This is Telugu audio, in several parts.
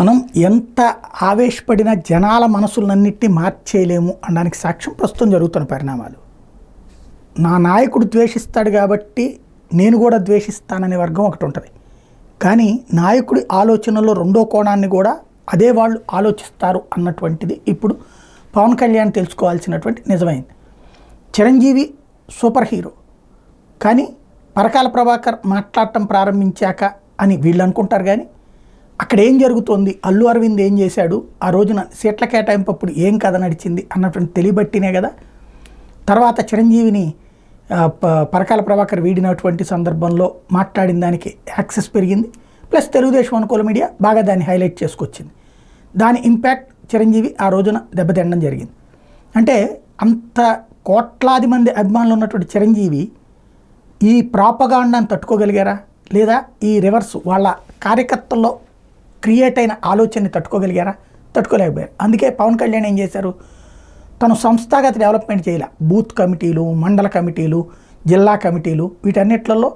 మనం ఎంత ఆవేశపడిన జనాల మనసులన్నింటినీ మార్చేయలేము అనడానికి సాక్ష్యం ప్రస్తుతం జరుగుతున్న పరిణామాలు. నా నాయకుడు ద్వేషిస్తాడు కాబట్టి నేను కూడా ద్వేషిస్తాననే వర్గం ఒకటి ఉంటుంది. కానీ నాయకుడి ఆలోచనలో రెండో కోణాన్ని కూడా అదే వాళ్ళు ఆలోచిస్తారు అన్నటువంటిది ఇప్పుడు పవన్ కళ్యాణ్ తెలుసుకోవాల్సినటువంటి నిజమైంది. చిరంజీవి సూపర్ హీరో, కానీ పరకాల ప్రభాకర్ మాట్లాడటం ప్రారంభించాక అని వీళ్ళు అనుకుంటారు. కానీ అక్కడ ఏం జరుగుతోంది, అల్లు అరవింద్ ఏం చేశాడు, ఆ రోజున సీట్ల కేటాయింపప్పుడు ఏం కథ నడిచింది అన్నటువంటి తెలియబట్టినే కదా తర్వాత చిరంజీవిని పరకాల ప్రభాకర్ వీడినటువంటి సందర్భంలో మాట్లాడిన దానికి యాక్సెస్ పెరిగింది. ప్లస్ తెలుగుదేశం అనుకూల మీడియా బాగా దాన్ని హైలైట్ చేసుకొచ్చింది. దాని ఇంపాక్ట్ చిరంజీవి ఆ రోజున దెబ్బతినడం జరిగింది. అంటే అంత కోట్లాది మంది అభిమానులు ఉన్నటువంటి చిరంజీవి ఈ ప్రాపగాండాన్ని తట్టుకోగలిగారా, లేదా ఈ రివర్స్ వాళ్ళ కార్యకర్తల్లో క్రియేట్ అయిన ఆలోచనని తట్టుకోగలిగారా? తట్టుకోలేకపోయారు. అందుకే పవన్ కళ్యాణ్ ఏం చేశారు, తను సంస్థాగత డెవలప్మెంట్ చేయాల. బూత్ కమిటీలు, మండల కమిటీలు, జిల్లా కమిటీలు వీటన్నిట్లలో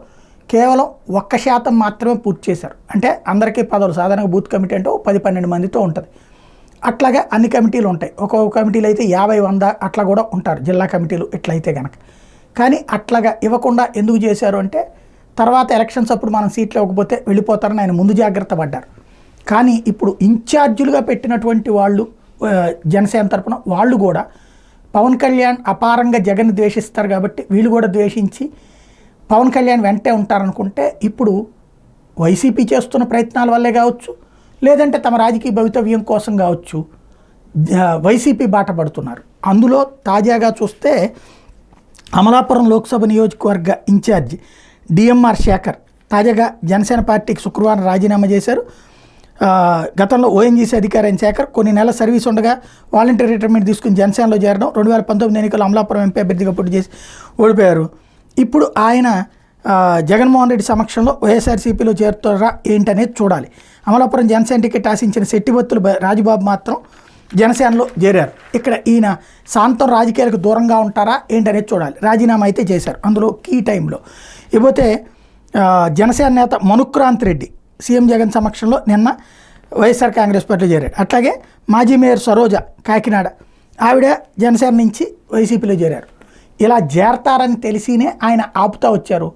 కేవలం 1% మాత్రమే పూర్తి చేశారు. అంటే అందరికీ పదవులు, సాధారణంగా బూత్ కమిటీ అంటే 10-12 మందితో ఉంటుంది. అట్లాగే అన్ని కమిటీలు ఉంటాయి. ఒక్కొక్క కమిటీలు అయితే 50-100 అట్లా కూడా ఉంటారు, జిల్లా కమిటీలు ఇట్లయితే కనుక. కానీ అట్లాగా ఇవ్వకుండా ఎందుకు చేశారు అంటే తర్వాత ఎలక్షన్స్ అప్పుడు మనం సీట్లు ఇవ్వకపోతే వెళ్ళిపోతారని ఆయన ముందు జాగ్రత్త పడ్డారు. కానీ ఇప్పుడు ఇన్ఛార్జీలుగా పెట్టినటువంటి వాళ్ళు జనసేన తరపున వాళ్ళు కూడా పవన్ కళ్యాణ్ అపారంగా జగన్ ద్వేషిస్తారు కాబట్టి వీళ్ళు కూడా ద్వేషించి పవన్ కళ్యాణ్ వెంటే ఉంటారనుకుంటే ఇప్పుడు వైసీపీ చేస్తున్న ప్రయత్నాల వల్లే కావచ్చు, లేదంటే తమ రాజకీయ భవితవ్యం కోసం కావచ్చు వైసీపీ బాట పడుతున్నారు. అందులో తాజాగా చూస్తే అమలాపురం లోక్సభ నియోజకవర్గ ఇన్ఛార్జి డిఎంఆర్ శేఖర్ తాజాగా జనసేన పార్టీకి శుక్రవారం రాజీనామా చేశారు. గతంలో ఓఎన్జీసీ అధికారి అయిన శేఖర్ కొన్ని నెలల సర్వీస్ ఉండగా వాలంటీర్ రిటైర్మెంట్ తీసుకుని జనసేనలో చేరడం, 2019 ఎన్నికల్లో అమలాపురం ఎంపీ అభ్యర్థిగా పోటీ చేసి ఓడిపోయారు. ఇప్పుడు ఆయన జగన్మోహన్ రెడ్డి సమక్షంలో వైఎస్ఆర్సీపీలో చేరుతారా ఏంటనేది చూడాలి. అమలాపురం జనసేన టికెట్ ఆశించిన శెట్టిబత్తులు రాజుబాబు మాత్రం జనసేనలో చేరారు. ఇక్కడ ఈయన శాంతం రాజకీయాలకు దూరంగా ఉంటారా ఏంటనేది చూడాలి. రాజీనామా అయితే చేశారు, అందులో కీ టైంలో. ఇకపోతే జనసేన నేత మనుక్రాంత్ రెడ్డి సీఎం జగన్ సమక్షంలో నిన్న వైఎస్ఆర్ కాంగ్రెస్ పార్టీలో చేరాడు. అట్లాగే మాజీ మేయర్ సరోజ కాకినాడ ఆవిడ జనసేన నుంచి వైసీపీలో చేరారు. ఇలా చేరతారని తెలిసినే ఆయన ఆపుతా వచ్చారు.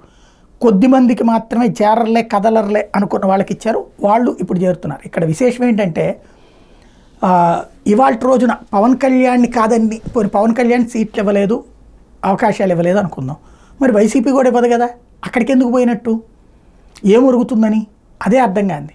కొద్దిమందికి మాత్రమే చేరర్లే కదలర్లే అనుకున్న వాళ్ళకి ఇచ్చారు, వాళ్ళు ఇప్పుడు చేరుతున్నారు. ఇక్కడ విశేషం ఏంటంటే ఇవాళ రోజున పవన్ కళ్యాణ్ని కాదని పవన్ కళ్యాణ్ సీట్లు ఇవ్వలేదు, అవకాశాలు ఇవ్వలేదు అనుకుందాం, మరి వైసీపీ కూడా ఇవ్వదు కదా, అక్కడికి ఎందుకు పోయినట్టు, ఏం ఉరుగుతుందని అదే అర్థం కాంది.